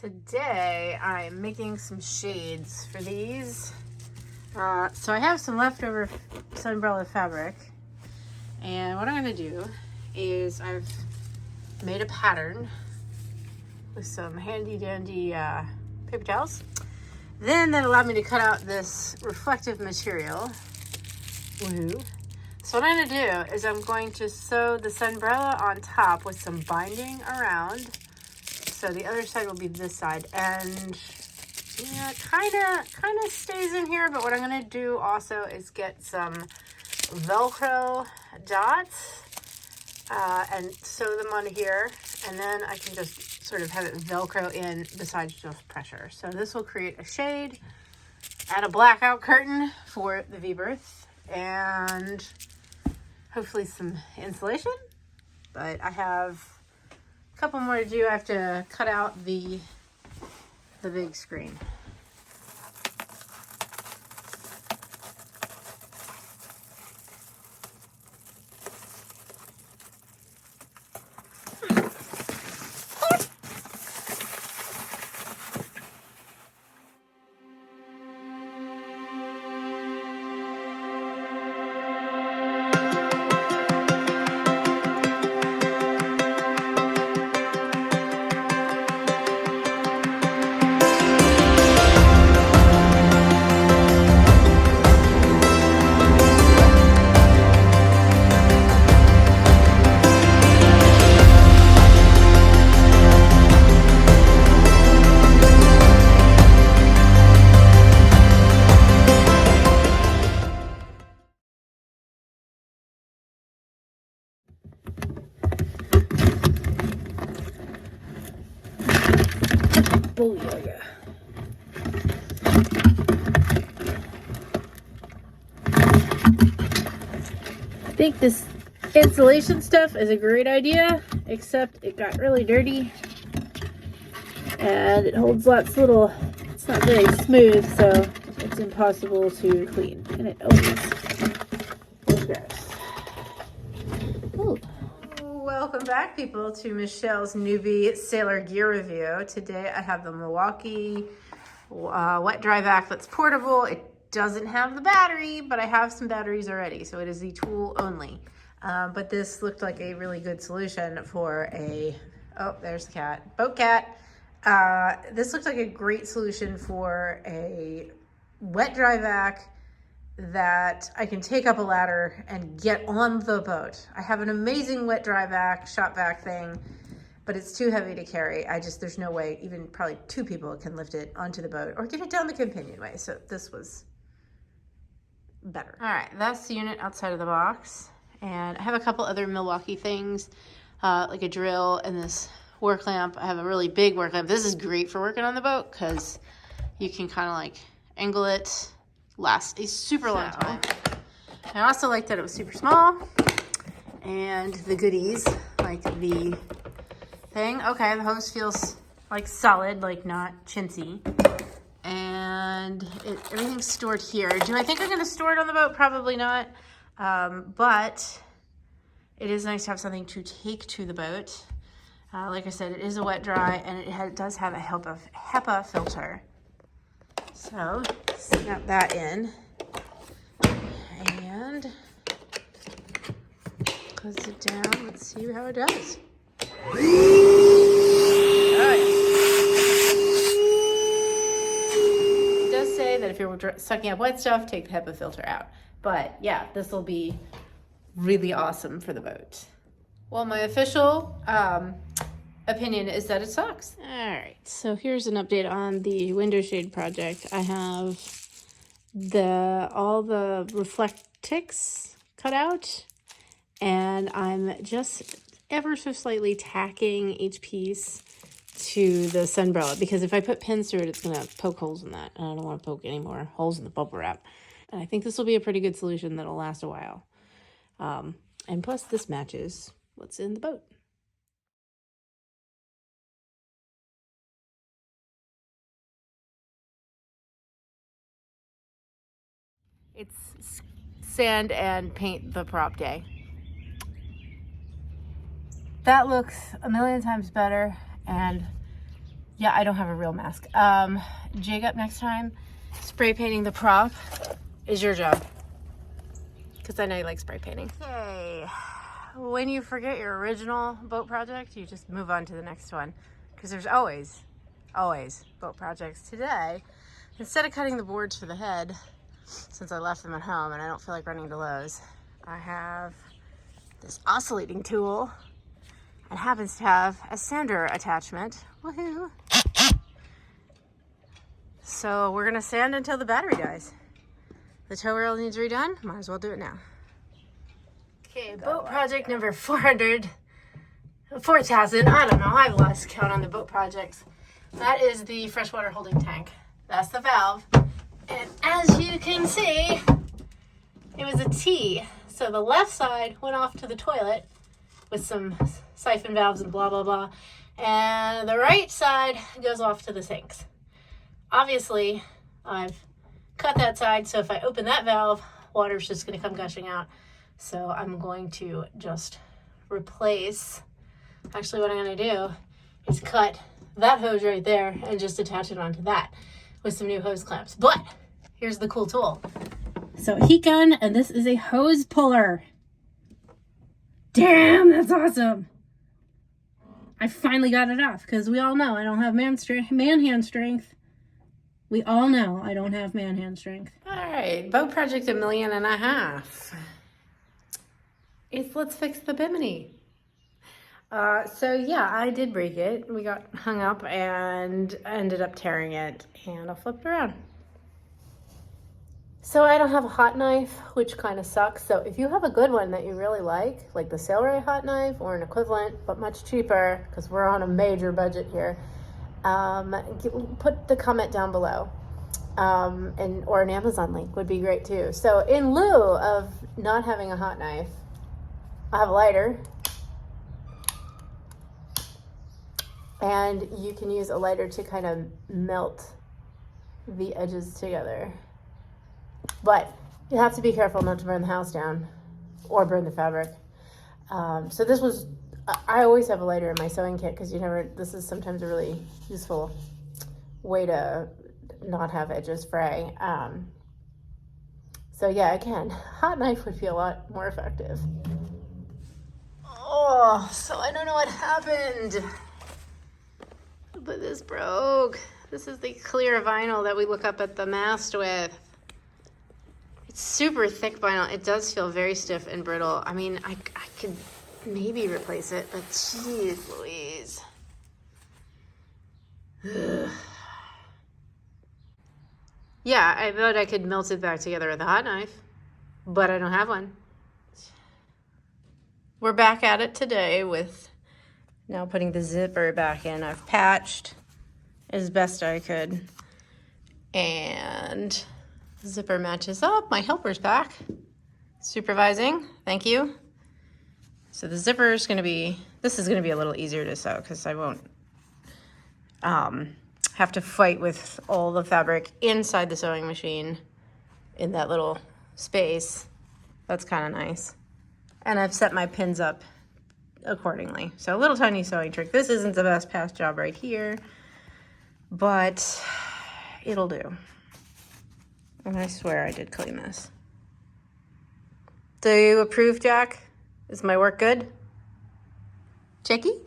Today I'm making some shades for these. So I have some leftover sunbrella fabric, and what I'm going to do is I've made a pattern with some handy dandy paper towels. Then that allowed me to cut out this reflective material. Woohoo. So what I'm going to do is I'm going to sew the sunbrella on top with some binding around. So the other side will be this side, and yeah, kind of stays in here. But what I'm gonna do also is get some Velcro dots and sew them on here, and then I can just sort of have it Velcro in besides just pressure. So this will create a shade and a blackout curtain for the V-berth, and hopefully some insulation. But I have couple more to do. I have to cut out the big screen. Booyah. I think this insulation stuff is a great idea, except it got really dirty and it holds lots of little, it's not very smooth, so it's impossible to clean, and it always is gross. Ooh. Welcome back, people, to Michelle's newbie sailor gear review. Today I have the Milwaukee wet dry vac that's portable. It doesn't have the battery, but I have some batteries already, so it is the tool only. But this looked like a really good solution for a, oh, there's the cat, boat cat. This looked like a great solution for a wet dry vac that I can take up a ladder and get on the boat. I have an amazing wet dry vac, shop vac thing, but it's too heavy to carry. There's no way, even probably two people can lift it onto the boat or get it down the companionway. So this was better. All right, that's the unit outside of the box. And I have a couple other Milwaukee things, like a drill and this work lamp. I have a really big work lamp. This is great for working on the boat because you can kind of like angle it, last a super long time. I also like that it was super small, and the goodies, like the thing. Okay, the hose feels like solid, like not chintzy, and everything's stored here. Do I think I'm going to store it on the boat? Probably not, but it is nice to have something to take to the boat. Like I said, it is a wet dry, and it does have a HEPA filter. So snap that in and close it down. Let's see how it does. It does say that if you're sucking up wet stuff, take the HEPA filter out. But yeah, this will be really awesome for the boat. Well, my official opinion is that it sucks. All right, so here's an update on the window shade project. I have all the reflectics cut out, and I'm just ever so slightly tacking each piece to the sunbrella, because if I put pins through it, it's gonna poke holes in that, and I don't want to poke any more holes in the bubble wrap. And I think this will be a pretty good solution that'll last a while. And plus this matches what's in the boat. It's sand and paint the prop day. That looks a million times better, and Yeah, I don't have a real mask. Jig up next time. Spray painting the prop is your job. Because I know you like spray painting. Okay. When you forget your original boat project, you just move on to the next one. Because there's always boat projects. Today, instead of cutting the boards for the head, since I left them at home and I don't feel like running to Lowe's, I have this oscillating tool. It happens to have a sander attachment. Woohoo! So we're gonna sand until the battery dies. The tow rail needs redone, might as well do it now. Okay, boat project number 4,000, I don't know, I've lost count on the boat projects. That is the freshwater holding tank. That's the valve. And as you can see, it was a T. So the left side went off to the toilet with some siphon valves and blah, blah, blah. And the right side goes off to the sinks. Obviously, I've cut that side, so if I open that valve, water's just gonna come gushing out. So I'm going to just replace, actually what I'm gonna do is cut that hose right there and just attach it onto that with some new hose clamps. But here's the cool tool. So a heat gun, and this is a hose puller. Damn, that's awesome. I finally got it off because we all know I don't have man hand strength. We all know I don't have man hand strength. All right, boat project 1.5 million. Let's fix the Bimini. So yeah, I did break it. We got hung up and ended up tearing it, and I'll flip it around. So I don't have a hot knife, which kind of sucks. So if you have a good one that you really like the Sailray hot knife or an equivalent, but much cheaper, because we're on a major budget here, put the comment down below. Or an Amazon link would be great too. So in lieu of not having a hot knife, I have a lighter. And you can use a lighter to kind of melt the edges together. But you have to be careful not to burn the house down or burn the fabric. So this was, I always have a lighter in my sewing kit because this is sometimes a really useful way to not have edges fray. So yeah, again, hot knife would be a lot more effective. Oh, so I don't know what happened, but this broke. This is the clear vinyl that we look up at the mast with. It's super thick vinyl. It does feel very stiff and brittle. I mean, I could maybe replace it, but geez Louise. Ugh. Yeah, I thought I could melt it back together with a hot knife, but I don't have one. We're back at it today with now putting the zipper back in. I've patched as best I could, and the zipper matches up. My helper's back supervising. Thank you. So the zipper is going to be, this is going to be a little easier to sew because I won't have to fight with all the fabric inside the sewing machine in that little space. That's kind of nice. And I've set my pins up accordingly. So a little tiny sewing trick. This isn't the best pass job right here, but it'll do. And I swear I did clean this. Do you approve, Jack? Is my work good? Jackie?